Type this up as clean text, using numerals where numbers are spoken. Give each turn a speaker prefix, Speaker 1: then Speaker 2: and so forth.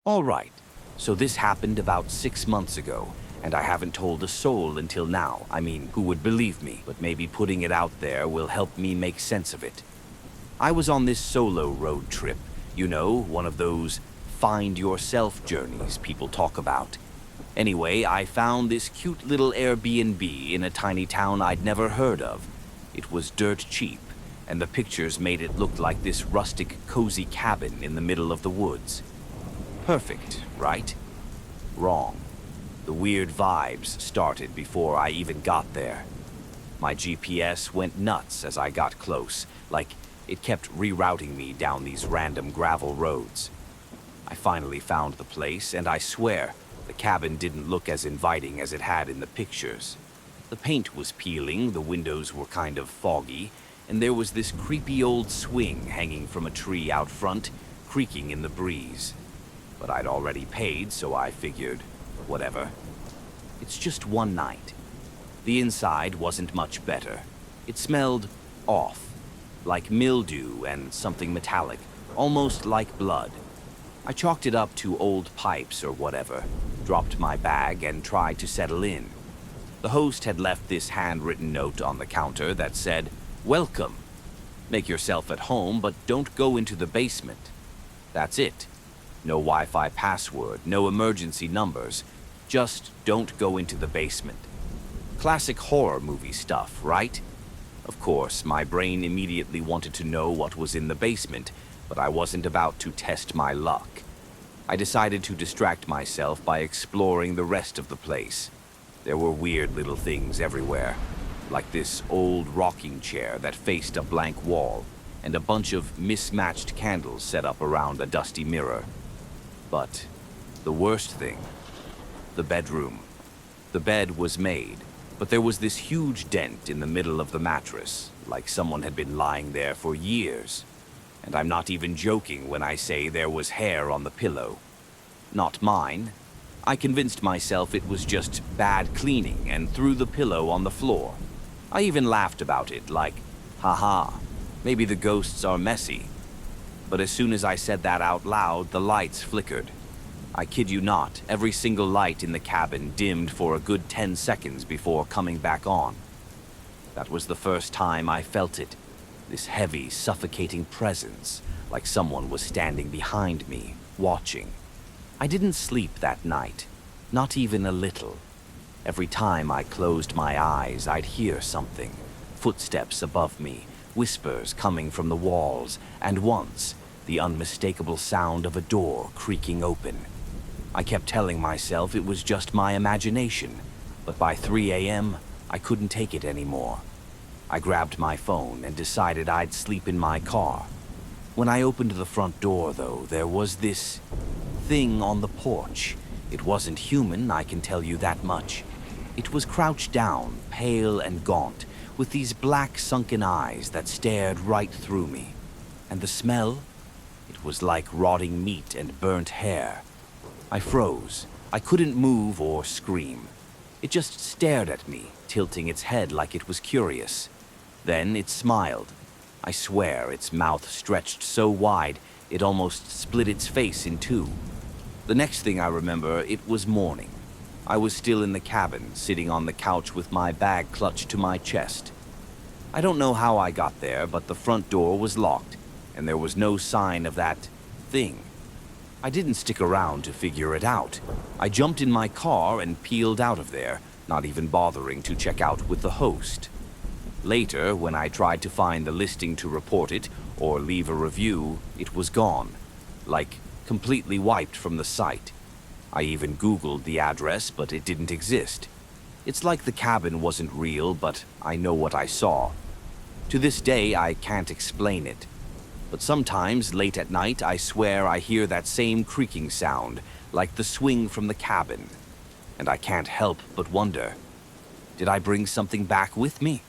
Speaker 1: All right, so this happened about 6 months ago, and I haven't told a soul until now. I mean, who would believe me? But maybe putting it out there will help me make sense of it. I was on this solo road trip, one of those find yourself journeys people talk about. Anyway, I found this cute little Airbnb in a tiny town I'd never heard of. It was dirt cheap, and the pictures made it look like this rustic, cozy cabin in the middle of the woods. Perfect, right? Wrong. The weird vibes started before I even got there. My GPS went nuts as I got close, like it kept rerouting me down these random gravel roads. I finally found the place, and I swear, the cabin didn't look as inviting as it had in the pictures. The paint was peeling, the windows were kind of foggy, and there was this creepy old swing hanging from a tree out front, creaking in the breeze. But I'd already paid, so I figured, whatever. It's just one night. The inside wasn't much better. It smelled off, like mildew and something metallic, almost like blood. I chalked it up to old pipes or whatever, dropped my bag, and tried to settle in. The host had left this handwritten note on the counter that said, "Welcome. Make yourself at home, but don't go into the basement." That's it. No Wi-Fi password, no emergency numbers. Just don't go into the basement. Classic horror movie stuff, right? Of course, my brain immediately wanted to know what was in the basement, but I wasn't about to test my luck. I decided to distract myself by exploring the rest of the place. There were weird little things everywhere, like this old rocking chair that faced a blank wall, and a bunch of mismatched candles set up around a dusty mirror. But the worst thing, the bedroom. The bed was made, but there was this huge dent in the middle of the mattress, like someone had been lying there for years. And I'm not even joking when I say there was hair on the pillow. Not mine. I convinced myself it was just bad cleaning and threw the pillow on the floor. I even laughed about it, like, haha, maybe the ghosts are messy. But as soon as I said that out loud, the lights flickered. I kid you not, every single light in the cabin dimmed for a good 10 seconds before coming back on. That was the first time I felt it, this heavy, suffocating presence, like someone was standing behind me, watching. I didn't sleep that night, not even a little. Every time I closed my eyes, I'd hear something, footsteps above me, whispers coming from the walls, and once, the unmistakable sound of a door creaking open. I kept telling myself it was just my imagination, but by 3 a.m., I couldn't take it anymore. I grabbed my phone and decided I'd sleep in my car. When I opened the front door, though, there was this thing on the porch. It wasn't human, I can tell you that much. It was crouched down, pale and gaunt, with these black sunken eyes that stared right through me. And the smell? It was like rotting meat and burnt hair. I froze. I couldn't move or scream. It just stared at me, tilting its head like it was curious. Then it smiled. I swear its mouth stretched so wide it almost split its face in two. The next thing I remember, it was morning. I was still in the cabin, sitting on the couch with my bag clutched to my chest. I don't know how I got there, but the front door was locked, and there was no sign of that thing. I didn't stick around to figure it out. I jumped in my car and peeled out of there, not even bothering to check out with the host. Later, when I tried to find the listing to report it or leave a review, it was gone, like completely wiped from the site. I even Googled the address, but it didn't exist. It's like the cabin wasn't real, but I know what I saw. To this day, I can't explain it. But sometimes, late at night, I swear I hear that same creaking sound, like the swing from the cabin. And I can't help but wonder, did I bring something back with me?